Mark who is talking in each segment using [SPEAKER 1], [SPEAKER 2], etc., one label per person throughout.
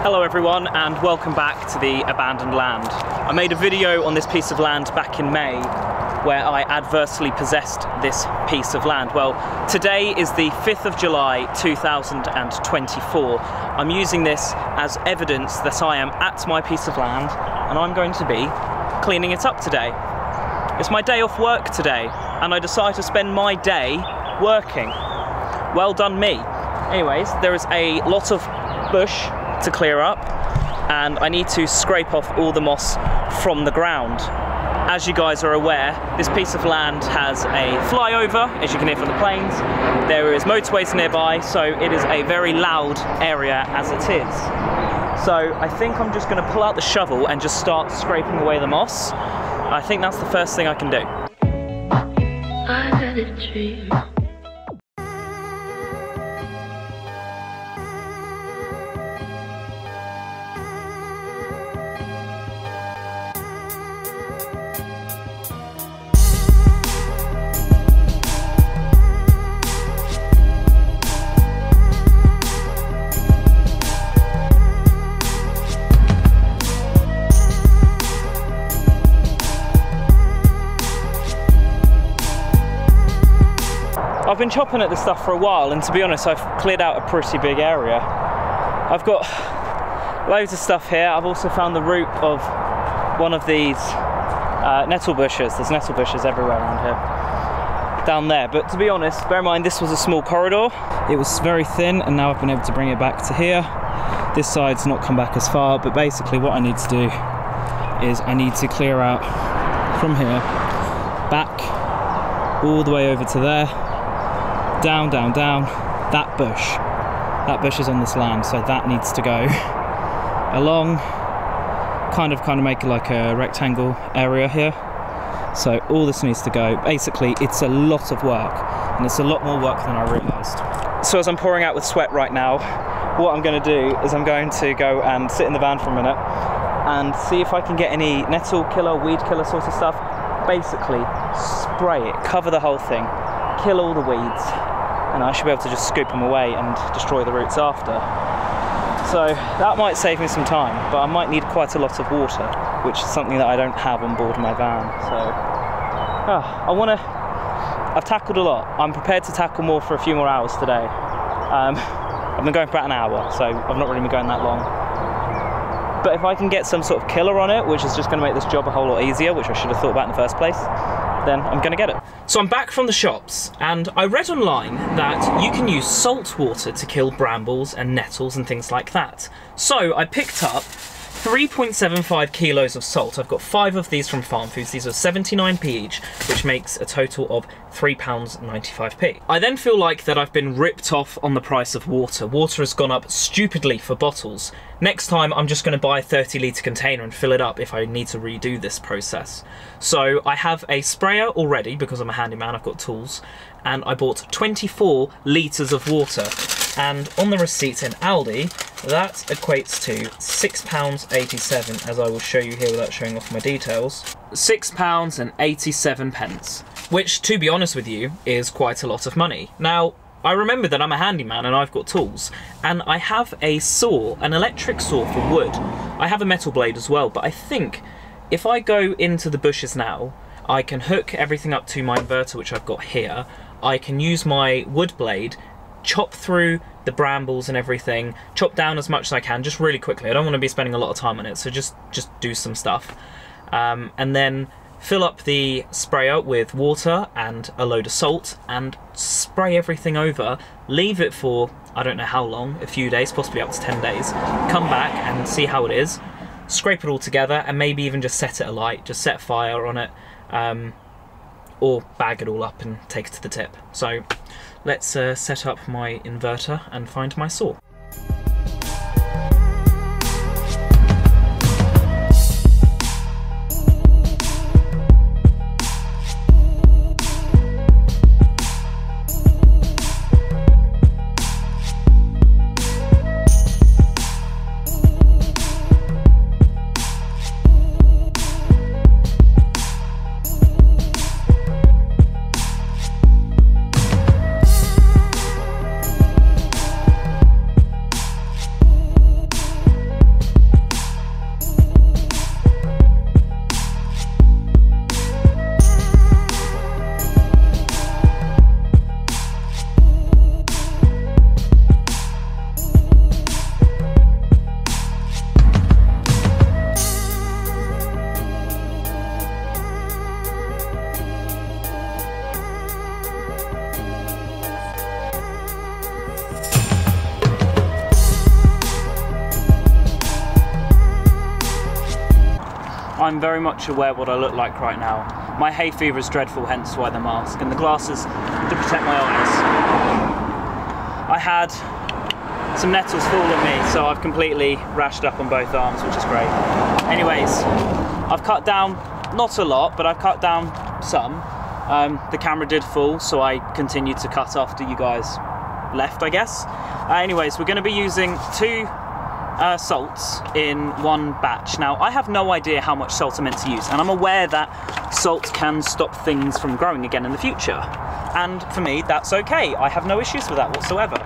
[SPEAKER 1] Hello everyone and welcome back to the abandoned land. I made a video on this piece of land back in May where I adversely possessed this piece of land. Well, today is the 5th of July 2024. I'm using this as evidence that I am at my piece of land and I'm going to be cleaning it up today. It's my day off work today and I decided to spend my day working. Well done me. Anyways, there is a lot of bush to clear up and I need to scrape off all the moss from the ground. As you guys are aware, this piece of land has a flyover, as you can hear from the planes. There is motorways nearby, so it is a very loud area as it is. So I think I'm just going to pull out the shovel and just start scraping away the moss. I think that's the first thing I can do.
[SPEAKER 2] I had a dream.
[SPEAKER 1] I've been chopping at this stuff for a while and to be honest I've cleared out a pretty big area. I've got loads of stuff here. I've also found the root of one of these nettle bushes. There's nettle bushes everywhere around here. Down there, but to be honest, bear in mind this was a small corridor. It was very thin and now I've been able to bring it back to here. This side's not come back as far, but basically what I need to do is I need to clear out from here, back, all the way over to there, down, down, down. That bush is on this land, so that needs to go along, kind of make like a rectangle area here. So all this needs to go. Basically, it's a lot of work, and it's a lot more work than I realised. So as I'm pouring out with sweat right now, what I'm going to do is I'm going to go and sit in the van for a minute and see if I can get any nettle killer, weed killer sort of stuff. Basically, spray it, cover the whole thing, kill all the weeds, and I should be able to just scoop them away and destroy the roots after. So that might save me some time, but I might need quite a lot of water, which is something that I don't have on board my van. So I've tackled a lot. I'm prepared to tackle more for a few more hours today. I've been going for about an hour, so I've not really been going that long. But if I can get some sort of killer on it, which is just going to make this job a whole lot easier, which I should have thought about in the first place, then I'm going to get it. So I'm back from the shops and I read online that you can use salt water to kill brambles and nettles and things like that. So I picked up 3.75 kilos of salt. I've got 5 of these from Farm Foods. These are 79p each, which makes a total of £3.95p. I then feel like that I've been ripped off on the price of water. Water has gone up stupidly for bottles. Next time I'm just going to buy a 30-litre container and fill it up if I need to redo this process. So I have a sprayer already because I'm a handyman, I've got tools, and I bought 24 litres of water. And on the receipt in Aldi, that equates to £6.87, as I will show you here without showing off my details. £6.87, which, to be honest with you, is quite a lot of money. Now, I remember that I'm a handyman and I've got tools, and I have a saw, an electric saw for wood. I have a metal blade as well, but I think if I go into the bushes now, I can hook everything up to my inverter, which I've got here. I can use my wood blade, chop through the brambles and everything, chop down as much as I can, just really quickly. I don't want to be spending a lot of time on it, so just do some stuff. And then fill up the sprayer with water and a load of salt and spray everything over, leave it for, I don't know how long, a few days, possibly up to 10 days, come back and see how it is, scrape it all together and maybe even just set it alight, just set fire on it, or bag it all up and take it to the tip. So let's set up my inverter and find my saw. I'm very much aware what I look like right now. My hay fever is dreadful, hence why the mask, and the glasses to protect my eyes. I had some nettles fall on me, so I've completely rashed up on both arms, which is great. Anyways, I've cut down, not a lot, but I've cut down some. The camera did fall, so I continued to cut after you guys left, I guess. Anyways, we're going to be using 2 salts in one batch. Now, I have no idea how much salt I'm meant to use, and I'm aware that salt can stop things from growing again in the future. And for me, that's okay. I have no issues with that whatsoever.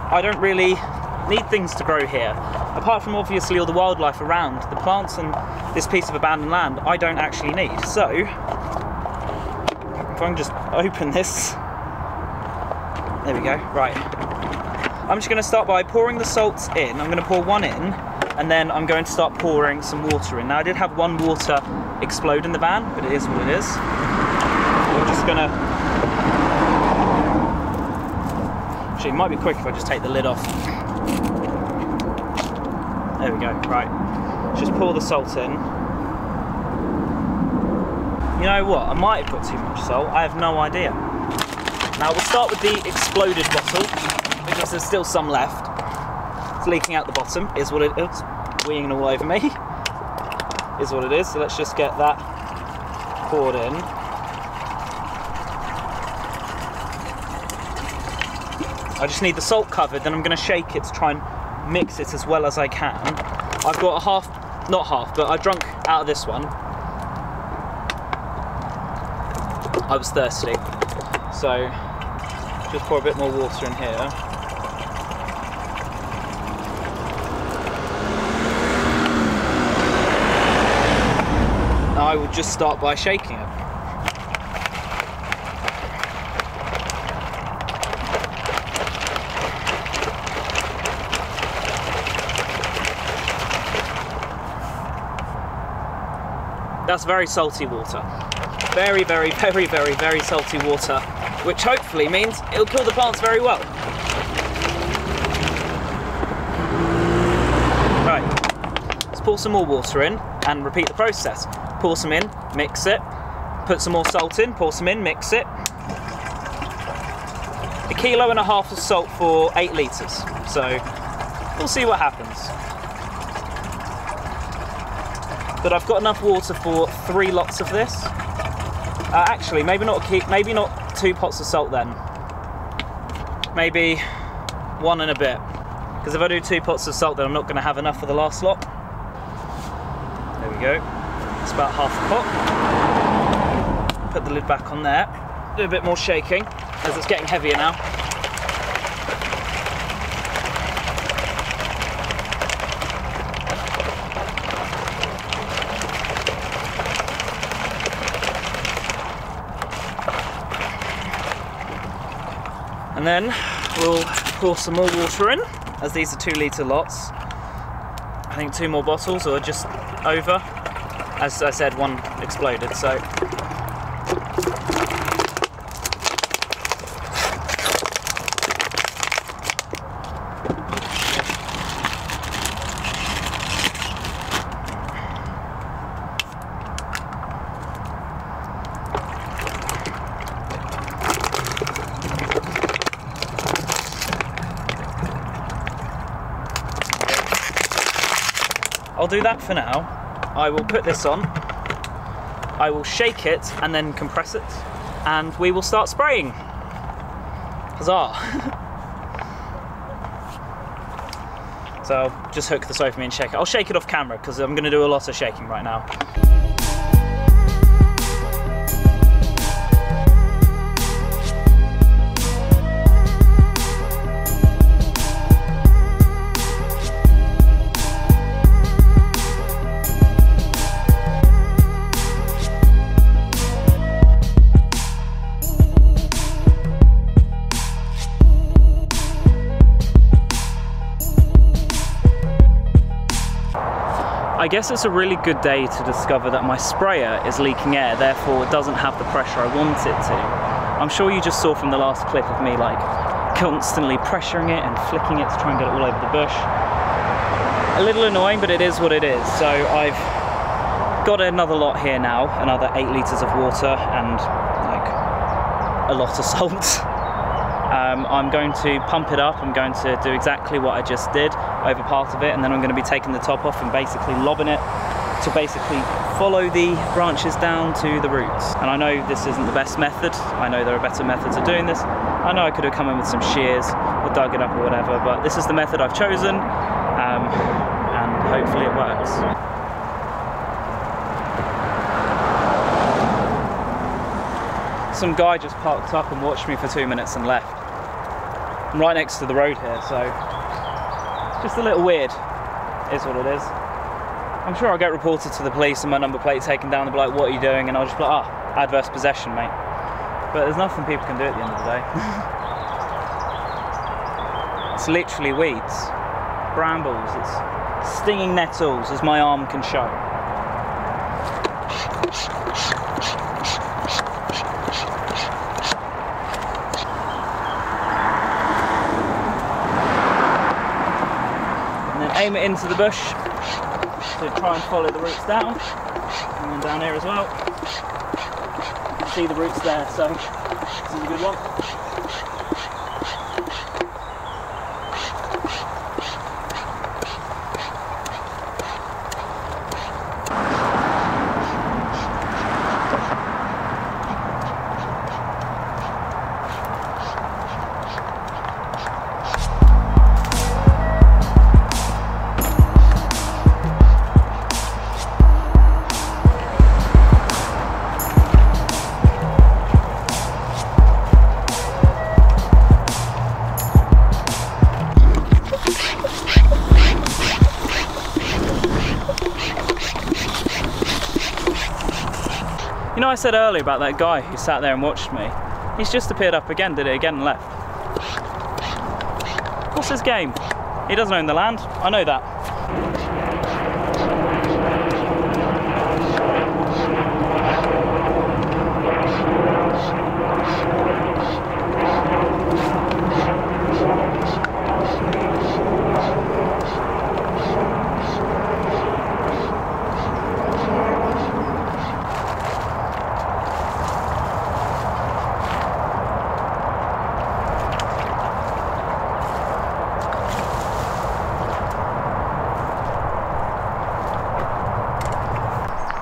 [SPEAKER 1] I don't really need things to grow here. Apart from obviously all the wildlife around, the plants and this piece of abandoned land, I don't actually need. So, if I can just open this. There we go, right. I'm just going to start by pouring the salts in. I'm going to pour 1 in, and then I'm going to start pouring some water in. Now, I did have 1 water explode in the van, but it is what it is. We're just going to... Actually, it might be quick if I just take the lid off. There we go, right. Just pour the salt in. You know what, I might have put too much salt, I have no idea. Now, we'll start with the exploded bottle, because there's still some left. It's leaking out the bottom, is what it is. Weeing all over me. Is what it is, so let's just get that poured in. I just need the salt covered, then I'm going to shake it to try and mix it as well as I can. I've got a half, not half, but I drunk out of this one. I was thirsty, so just pour a bit more water in here. Now I will just start by shaking it. That's very salty water. Very, very, very, very, very salty water, which hopefully means it'll kill the plants very well. Right, let's pour some more water in and repeat the process. Pour some in, mix it, put some more salt in, pour some in, mix it. 1.5 kilos of salt for 8 litres, so we'll see what happens. But I've got enough water for 3 lots of this. Actually, maybe not 2 pots of salt then. Maybe 1 and a bit. Because if I do 2 pots of salt, then I'm not going to have enough for the last lot. There we go. It's about half a pot. Put the lid back on there. Do a bit more shaking, as it's getting heavier now. And then we'll pour some more water in, as these are 2 litre lots. I think 2 more bottles, or just over. As I said, 1 exploded, so. I'll do that for now. I will put this on, I will shake it and then compress it, and we will start spraying. Huzzah! So I'll just hook this over me and shake it. I'll shake it off camera because I'm going to do a lot of shaking right now. I guess it's a really good day to discover that my sprayer is leaking air, therefore it doesn't have the pressure I want it to. I'm sure you just saw from the last clip of me like constantly pressuring it and flicking it to try and get it all over the bush. A little annoying, but it is what it is. So I've got another lot here now, another 8 litres of water and like a lot of salt. I'm going to pump it up. I'm going to do exactly what I just did over part of it, and then I'm going to be taking the top off and basically lobbing it to basically follow the branches down to the roots. And I know this isn't the best method. I know there are better methods of doing this. I know I could have come in with some shears or dug it up or whatever, but this is the method I've chosen, and hopefully it works. Some guy just parked up and watched me for 2 minutes and left. I'm right next to the road here, so just a little weird, is what it is. I'm sure I'll get reported to the police and my number plate taken down. They'll be like, what are you doing? And I'll just be like, adverse possession, mate. But there's nothing people can do at the end of the day. It's literally weeds, brambles, it's stinging nettles, as my arm can show. Aim it into the bush to try and follow the roots down, and then down here as well. You can see the roots there, so this is a good one. You know, I said earlier about that guy who sat there and watched me. He's just appeared up again, did it again and left. What's his game? He doesn't own the land, I know that.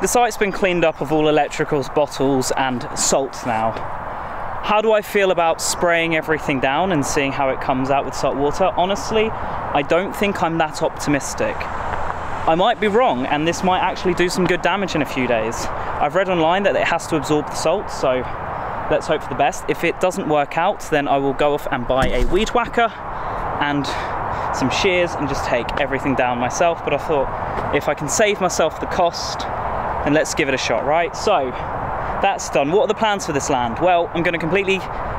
[SPEAKER 1] The site's been cleaned up of all electricals, bottles and salt now. How do I feel about spraying everything down and seeing how it comes out with salt water? Honestly, I don't think I'm that optimistic. I might be wrong, and this might actually do some good damage in a few days. I've read online that it has to absorb the salt, so let's hope for the best. If it doesn't work out, then I will go off and buy a weed whacker and some shears and just take everything down myself. But I thought, if I can save myself the cost, and let's give it a shot, right? So that's done. What are the plans for this land? Well, I'm going to completely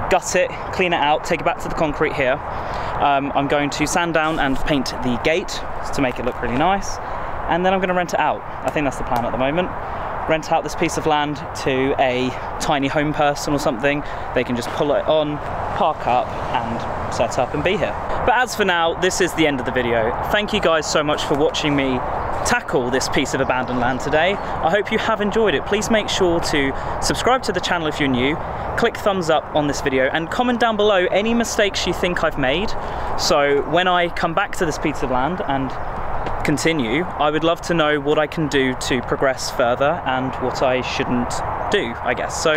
[SPEAKER 1] gut it, clean it out, take it back to the concrete here. I'm going to sand down and paint the gate to make it look really nice, and then I'm going to rent it out. I think that's the plan at the moment. Rent out this piece of land to a tiny home person or something. They can just pull it on, park up and set up and be here. But as for now, this is the end of the video. Thank you guys so much for watching me tackle this piece of abandoned land today. I hope you have enjoyed it. Please make sure to subscribe to the channel if you're new, click thumbs up on this video, and comment down below any mistakes you think I've made. So when I come back to this piece of land and continue, I would love to know what I can do to progress further and what I shouldn't do, I guess. So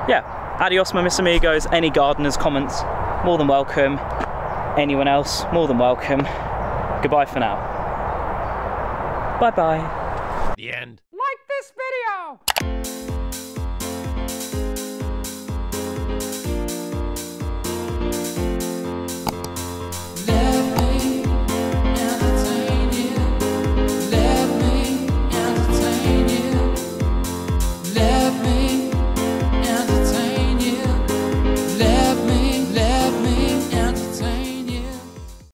[SPEAKER 1] yeah, adios my Miss Amigos. Any gardeners' comments, more than welcome. Anyone else, more than welcome. Goodbye for now. Bye bye.